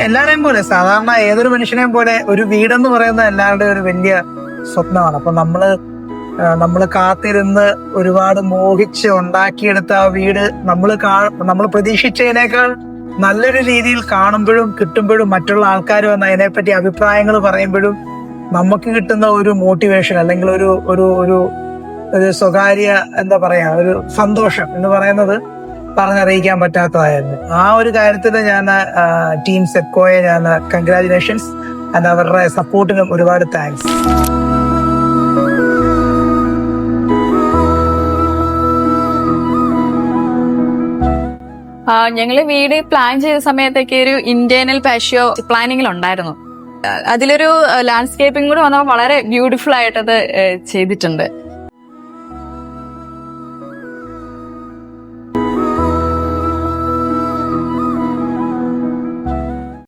എല്ലാരെയും പോലെ സാധാരണ ഏതൊരു മനുഷ്യനെയും പോലെ ഒരു വീടെന്ന് പറയുന്നത് എല്ലാവരുടെയും ഒരു വലിയ സ്വപ്നമാണ്. അപ്പൊ നമ്മള് കാത്തിരുന്ന് ഒരുപാട് മോഹിച്ച് ഉണ്ടാക്കിയെടുത്ത ആ വീട് നമ്മൾ പ്രതീക്ഷിച്ചതിനേക്കാൾ നല്ലൊരു രീതിയിൽ കാണുമ്പോഴും കിട്ടുമ്പോഴും മറ്റുള്ള ആൾക്കാർ വന്ന് അതിനെപ്പറ്റി അഭിപ്രായങ്ങൾ പറയുമ്പോഴും നമുക്ക് കിട്ടുന്ന ഒരു മോട്ടിവേഷൻ അല്ലെങ്കിൽ ഒരു ഒരു ഒരു ഒരു സ്വകാര്യ എന്താ പറയാ ഒരു സന്തോഷം എന്ന് പറയുന്നത് പറഞ്ഞറിയിക്കാൻ പറ്റാത്തതായിരുന്നു. ആ ഒരു കാര്യത്തിൽ ഞാൻ ടീം സെറ്റ്കോയെ ഞാൻ കൺഗ്രാജുലേഷൻസ് ആൻഡ് അവരുടെ സപ്പോർട്ടിനും ഒരുപാട് താങ്ക്സ്. ഞങ്ങള് വീട് പ്ലാൻ ചെയ്ത സമയത്തൊക്കെ ഒരു ഇന്റേണൽ പാഷ്യോ പ്ലാനിങ്ങിലുണ്ടായിരുന്നു. അതിലൊരു ലാൻഡ്സ്കേപ്പിംഗ് കൂടെ വന്നപ്പോൾ വളരെ ബ്യൂട്ടിഫുൾ ആയിട്ടത് ചെയ്തിട്ടുണ്ട്.